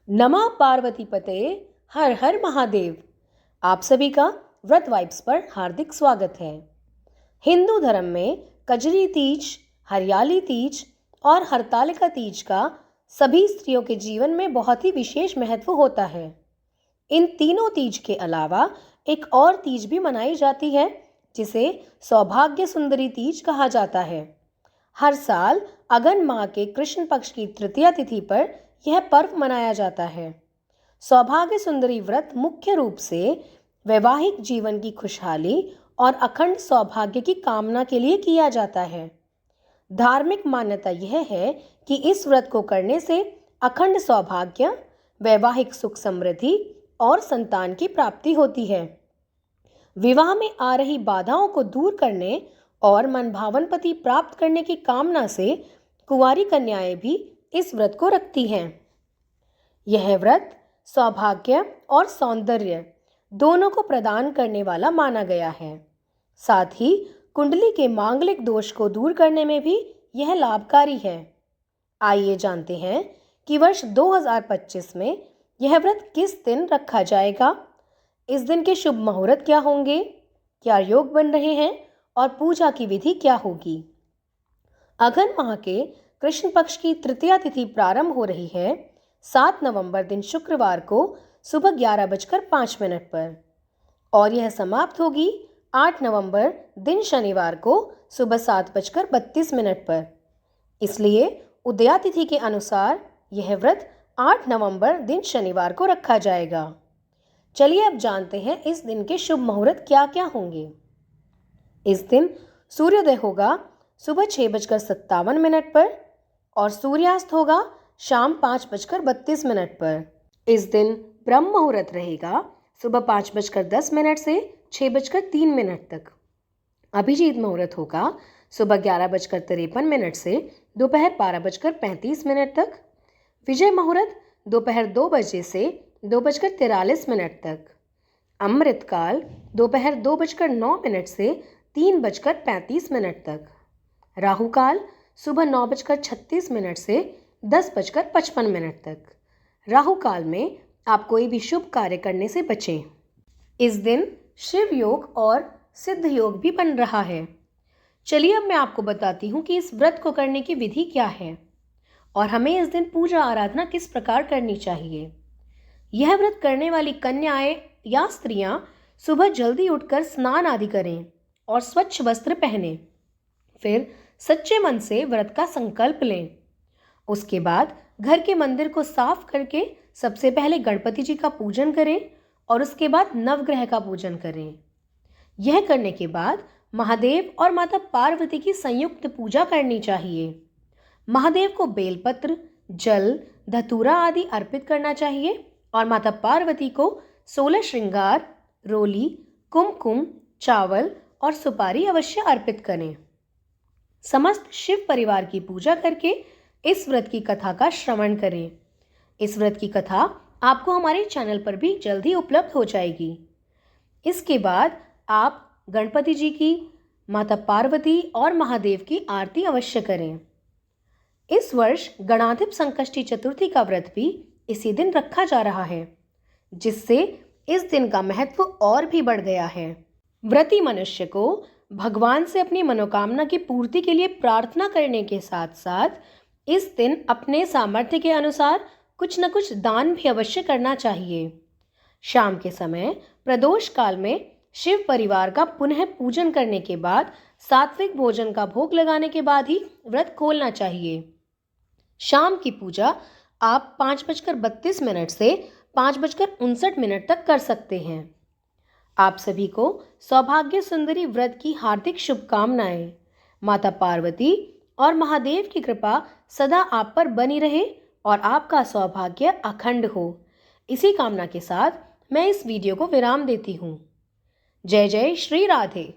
नमः पार्वती पते, हर हर महादेव। आप सभी का व्रत वाइब्स पर हार्दिक स्वागत है। हिंदू धर्म में कजरी तीज, हरियाली तीज और हरतालिका तीज का सभी स्त्रियों के जीवन में बहुत ही विशेष महत्व होता है। इन तीनों तीज के अलावा एक और तीज भी मनाई जाती है जिसे सौभाग्य सुंदरी तीज कहा जाता है। हर साल अगन माह के कृष्ण पक्ष की तृतीया तिथि पर यह पर्व मनाया जाता है। सौभाग्य सुंदरी व्रत मुख्य रूप से वैवाहिक जीवन की खुशहाली और अखंड सौभाग्य की कामना के लिए किया जाता है। धार्मिक मान्यता यह है कि इस व्रत को करने से अखंड सौभाग्य, वैवाहिक सुख समृद्धि और संतान की प्राप्ति होती है। विवाह में आ रही बाधाओं को दूर करने और मनभावन पति प्राप्त करने की कामना से कुंवारी कन्याएं भी इस व्रत को रखती हैं। यह व्रत सौभाग्य और सौंदर्य दोनों को प्रदान करने वाला माना गया है। साथ ही कुंडली के मांगलिक दोष को दूर करने में भी यह लाभकारी है। आइए जानते हैं कि वर्ष 2025 में यह व्रत किस दिन रखा जाएगा। इस दिन के शुभ मुहूर्त क्या होंगे, क्या योग बन रहे हैं और पूजा की विधि क्या होगी। अगन माह के कृष्ण पक्ष की तृतीया तिथि प्रारंभ हो रही है 7 नवंबर दिन शुक्रवार को सुबह 11:05 पर और यह समाप्त होगी 8 नवंबर दिन शनिवार को सुबह 7:32 पर। इसलिए उदया तिथि के अनुसार यह व्रत 8 नवंबर दिन शनिवार को रखा जाएगा। चलिए अब जानते हैं इस दिन के शुभ मुहूर्त क्या क्या होंगे। इस दिन सूर्योदय होगा सुबह 6:57 पर और सूर्यास्त होगा शाम 5:32 पर। इस दिन ब्रह्म मुहूर्त रहेगा सुबह 5:10 से 6:03 तक। अभिजीत मुहूर्त होगा सुबह 11:53 से दोपहर 12:35 तक। विजय मुहूर्त दोपहर 2 बजे से 2:43 तक। अमृत काल दोपहर 2:09 से 3:35 तक। राहु काल सुबह 9:36 से 10:55 तक। राहु काल में आप कोई भी शुभ कार्य करने से बचें। इस दिन शिव योग और सिद्ध योग भी बन रहा है। चलिए अब मैं आपको बताती हूँ कि इस व्रत को करने की विधि क्या है और हमें इस दिन पूजा आराधना किस प्रकार करनी चाहिए। यह व्रत करने वाली कन्याएं या स्त्रियां सुबह जल्दी उठकर स्नान आदि करें और स्वच्छ वस्त्र पहनें। फिर सच्चे मन से व्रत का संकल्प लें। उसके बाद घर के मंदिर को साफ करके सबसे पहले गणपति जी का पूजन करें और उसके बाद नवग्रह का पूजन करें। यह करने के बाद महादेव और माता पार्वती की संयुक्त पूजा करनी चाहिए। महादेव को बेलपत्र, जल, धतूरा आदि अर्पित करना चाहिए और माता पार्वती को 16 श्रृंगार, रोली, कुमकुम, चावल और सुपारी अवश्य अर्पित करें। समस्त शिव परिवार की पूजा करके इस व्रत की कथा का श्रवण करें। इस व्रत की कथा आपको हमारे चैनल पर भी जल्दी उपलब्ध हो जाएगी। इसके बाद आप गणपति जी की, माता पार्वती और महादेव की आरती अवश्य करें। इस वर्ष गणाधिप संकष्टी चतुर्थी का व्रत भी इसी दिन रखा जा रहा है, जिससे इस दिन का महत्व और भी बढ़ गया है। व्रती मनुष्य को भगवान से अपनी मनोकामना की पूर्ति के लिए प्रार्थना करने के साथ साथ इस दिन अपने सामर्थ्य के अनुसार कुछ न कुछ दान भी अवश्य करना चाहिए। शाम के समय प्रदोष काल में शिव परिवार का पुनः पूजन करने के बाद सात्विक भोजन का भोग लगाने के बाद ही व्रत खोलना चाहिए। शाम की पूजा आप 5:32 से 5:59 तक कर सकते हैं। आप सभी को सौभाग्य सुंदरी व्रत की हार्दिक शुभकामनाएं। माता पार्वती और महादेव की कृपा सदा आप पर बनी रहे और आपका सौभाग्य अखंड हो। इसी कामना के साथ मैं इस वीडियो को विराम देती हूँ। जय जय श्री राधे।